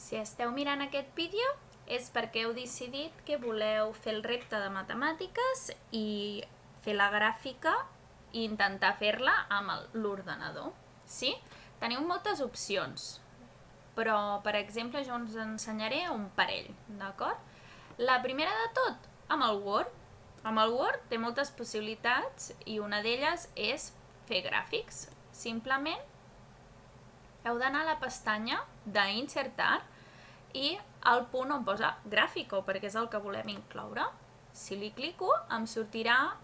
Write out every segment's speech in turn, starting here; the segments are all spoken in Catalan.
Si esteu mirant aquest vídeo és perquè heu decidit que voleu fer el repte de matemàtiques i fer la gràfica i intentar fer-la amb l'ordenador. Sí? Teniu moltes opcions, però, per exemple, jo us ensenyaré un parell, d'acord? La primera de tot, amb el Word. Amb el Word té moltes possibilitats i una d'elles és fer gràfics. Simplement heu d'anar a la pestanya d'Insertar i al punt on posa gràfico, perquè és el que volem incloure. Si li clico, em sortirà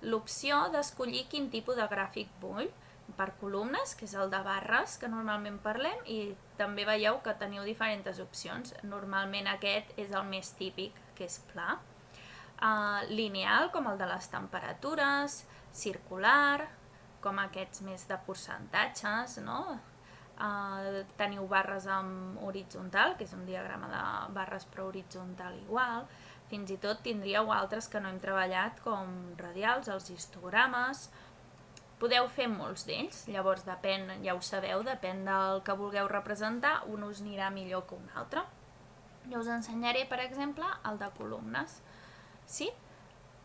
l'opció d'escollir quin tipus de gràfic vull, per columnes, que és el de barres que normalment parlem, i també veieu que teniu diferents opcions. Normalment aquest és el més típic, que és pla. Lineal, com el de les temperatures, circular, com aquests més de percentatges, no? Teniu barres amb horitzontal, que és un diagrama de barres però horitzontal igual. Fins i tot tindríeu altres que no hem treballat, com radials, els histogrames. Podeu fer molts d'ells, llavors depèn, ja ho sabeu, depèn del que vulgueu representar, un us anirà millor que un altre. Jo us ensenyaré, per exemple, el de columnes. Sí?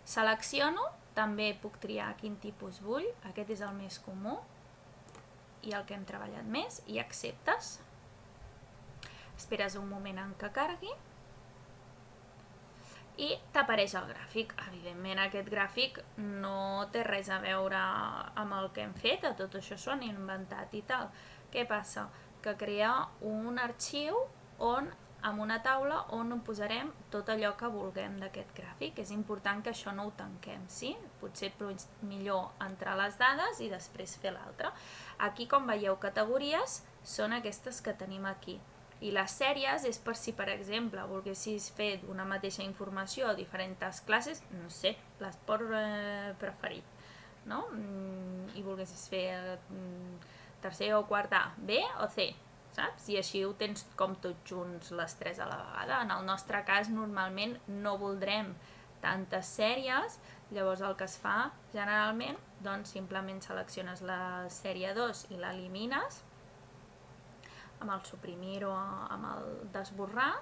Selecciono, també puc triar quin tipus vull, aquest és el més comú i el que hem treballat més, i acceptes. Esperes un moment en què cargui i t'apareix el gràfic. Evidentment aquest gràfic no té res a veure amb el que hem fet, tot això s'ho han inventat i tal. Què passa? Que crea un arxiu amb una taula on posarem tot allò que vulguem d'aquest gràfic. És important que això no ho tanquem, sí? Potser millor entrar les dades i després fer l'altre. Aquí, com veieu, categories són aquestes que tenim aquí. I les sèries és per si, per exemple, volguessis fer una mateixa informació a diferents classes, no sé, l'esport preferit, no? I volguessis fer tercer o quart A, B o C, saps? I així ho tens com tots junts les tres a la vegada. En el nostre cas, normalment no voldrem tantes sèries, llavors el que es fa generalment, doncs simplement selecciones la sèrie 2 i l'elimines amb el suprimir o amb el desborrar,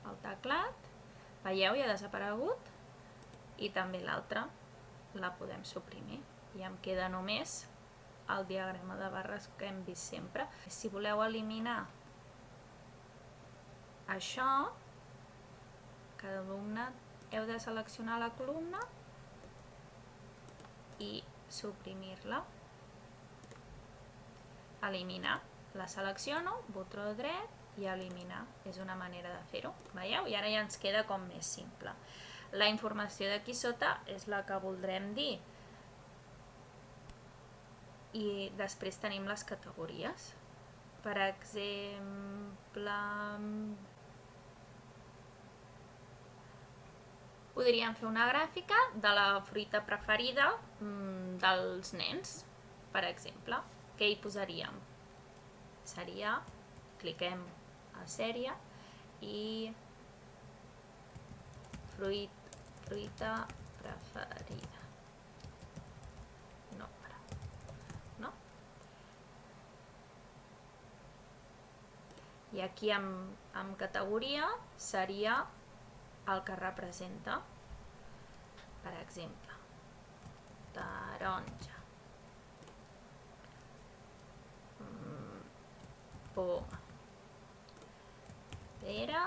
el teclat, veieu, ja ha desaparegut, i també l'altra la podem suprimir i em queda només el diagrama de barres que hem vist sempre. Si voleu eliminar això, cada columna heu de seleccionar la columna i suprimir-la, eliminar. La selecciono, botó dret i eliminar. És una manera de fer-ho, veieu? I ara ja ens queda com més simple. La informació d'aquí sota és la que voldrem dir. I després tenim les categories. Per exemple, podríem fer una gràfica de la fruita preferida dels nens, per exemple. Què hi posaríem? Seria, cliquem a sèrie i fruita preferida. No? I aquí amb categoria seria el que representa. Per exemple, taronja, poma, pera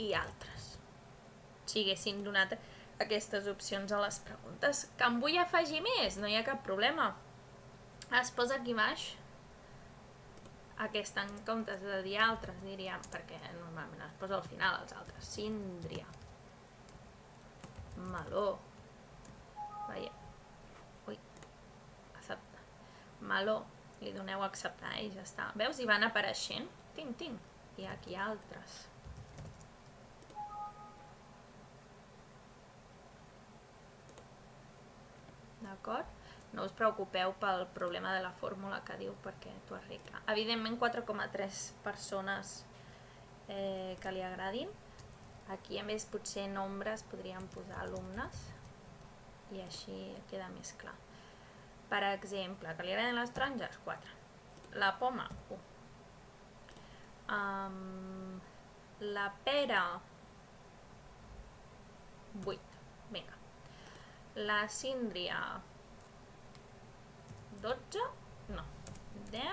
i altres. Si haguessin donat aquestes opcions a les preguntes. Que em vull afegir més? No hi ha cap problema. Es posa aquí baix aquesta en comptes de dir altres, diríem, perquè normalment es posa al final els altres. Síndria, meló, veieu? Acceptar. Meló, li doneu a acceptar i ja està. Veus? I van apareixent. I aquí altres. D'acord? No us preocupeu pel problema de la fórmula que diu, perquè t'ho arregla. Evidentment 4,3 persones que li agradin. Aquí a més potser nombres podríem posar alumnes i així queda més clar. Per exemple, que li agraden les taronges, 4. La poma, 1. La pera 8, vinga. La síndria 12, no, 10,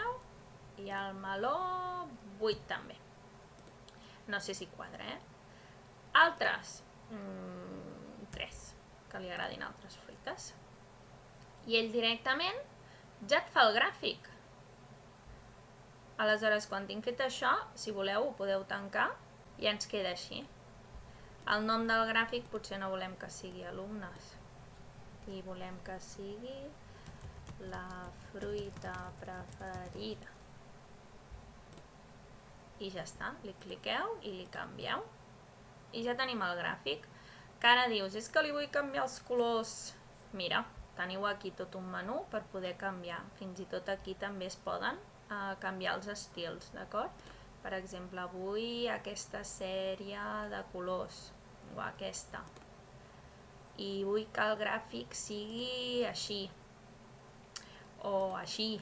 i el meló 8 també. No sé si quadra, Altres, 3, que li agradin altres fruites. I ell directament ja et fa el gràfic. Aleshores, quan tinc fet això, si voleu ho podeu tancar i ens queda així. El nom del gràfic potser no volem que sigui alumnes i volem que sigui la fruita preferida. I ja està, li cliqueu i li canvieu. I ja tenim el gràfic. Que ara dius, és que li vull canviar els colors. Mira, teniu aquí tot un menú per poder canviar. Fins i tot aquí també es poden canviar els estils, d'acord? Per exemple, vull aquesta sèrie de colors, o aquesta. I vull que el gràfic sigui així, o així.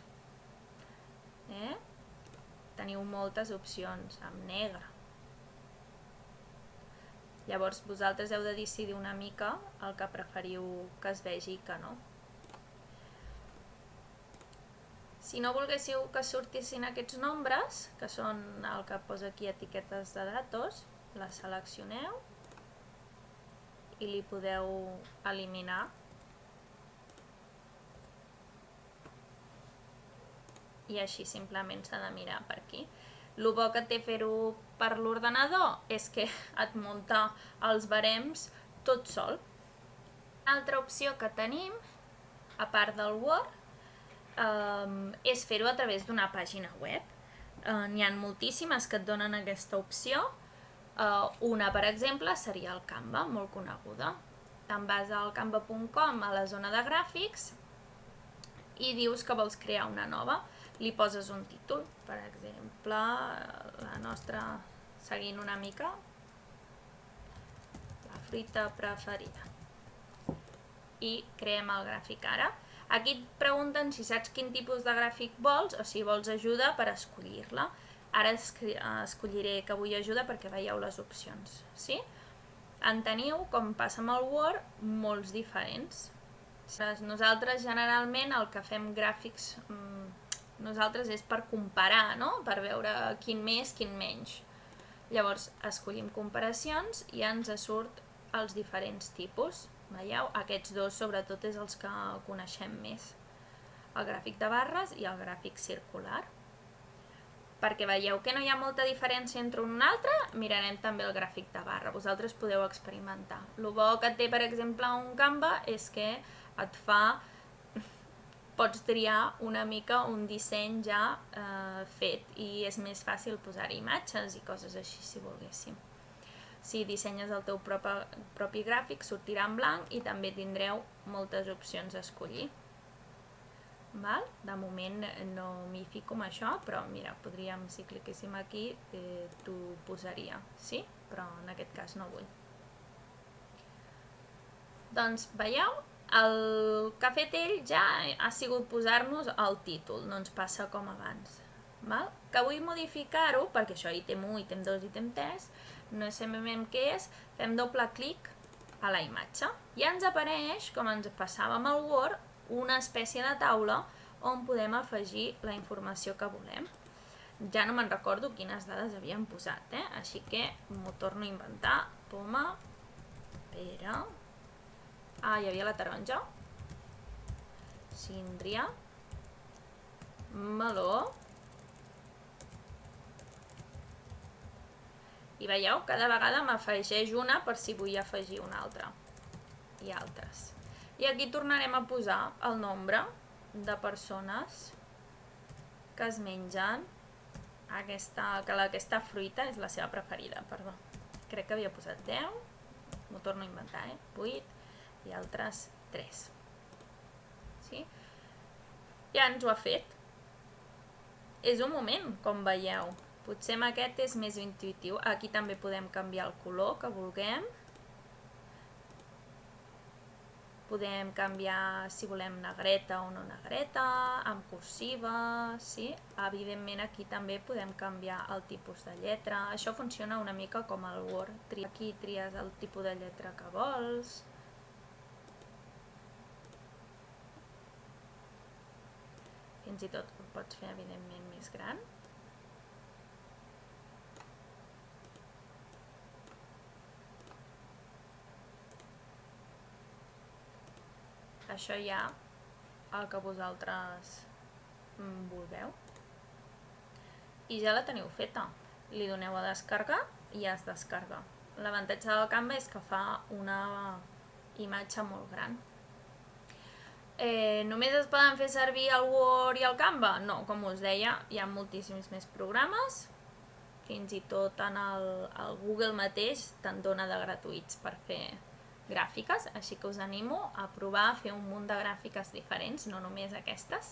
Teniu moltes opcions, amb negre. Llavors, vosaltres heu de decidir una mica el que preferiu que es vegi i que no. Si no volguéssiu que sortissin aquests nombres, que són el que posa aquí etiquetes de datos, les seleccioneu i li podeu eliminar. I així simplement s'ha de mirar per aquí. El bo que té fer-ho per l'ordenador és que et munta els barems tot sol. Una altra opció que tenim, a part del Word, és fer-ho a través d'una pàgina web. N'hi ha moltíssimes que et donen aquesta opció. Una, per exemple, seria el Canva, molt coneguda. Te'n vas al canva.com, a la zona de gràfics, i dius que vols crear una nova. Li poses un títol, per exemple, la nostra, seguint una mica, la fruita preferida. I creem el gràfic ara. Aquí et pregunten si saps quin tipus de gràfic vols o si vols ajuda per escollir-la. Ara escolliré que vull ajuda perquè veieu les opcions. Sí? En teniu, com passa amb el Word, molts diferents. Nosaltres generalment el que fem gràfics nosaltres és per comparar, no? Per veure quin més, quin menys. Llavors escollim comparacions i ens surt els diferents tipus. Veieu? Aquests dos sobretot és els que coneixem més. El gràfic de barres i el gràfic circular. Perquè veieu que no hi ha molta diferència entre un i un altre, mirarem també el gràfic de barra. Vosaltres podeu experimentar. El bo que té, per exemple, un Canva és que et fa... Pots triar una mica un disseny ja fet i és més fàcil posar imatges i coses així, si volguéssim. Si dissenyes el teu propi gràfic, sortirà en blanc i també tindreu moltes opcions a escollir. De moment no m'hi fico amb això, però mira, podríem, si cliquéssim aquí, t'ho posaria, sí? Però en aquest cas no vull. Doncs veieu? El que ha fet ell ja ha sigut posar-nos el títol, no ens passa com abans. Que vull modificar-ho, perquè això ítem 1, ítem 2, ítem 3, no sabem què és, fem doble clic a la imatge i ens apareix, com ens passava amb el Word, una espècie de taula on podem afegir la informació que volem. Ja no me'n recordo quines dades havíem posat, així que m'ho torno a inventar. Poma, pera... hi havia la taronja, síndria, meló, i veieu, cada vegada m'afegeix una per si vull afegir una altra, i altres. I aquí tornarem a posar el nombre de persones que es mengen aquesta fruita, és la seva preferida, perdó. Crec que havia posat 10, m'ho torno a inventar, 8, i altres 3. Sí? Ja ens ho ha fet. És un moment, com veieu. Potser amb aquest és més intuïtiu. Aquí també podem canviar el color que vulguem. Podem canviar si volem negreta o no negreta, amb cursiva, sí? Evidentment aquí també podem canviar el tipus de lletra. Això funciona una mica com el Word. Aquí tries el tipus de lletra que vols. Fins i tot ho pots fer evidentment més gran. Això ja el que vosaltres vulgueu. I ja la teniu feta. Li doneu a descarregar i ja es descarga. L'avantatge del Canva és que fa una imatge molt gran. Només es poden fer servir el Word i el Canva? No, com us deia, hi ha moltíssims més programes. Fins i tot en el Google mateix te'n dona de gratuïts per fer gràfiques, així que us animo a provar a fer un munt de gràfiques diferents, no només aquestes.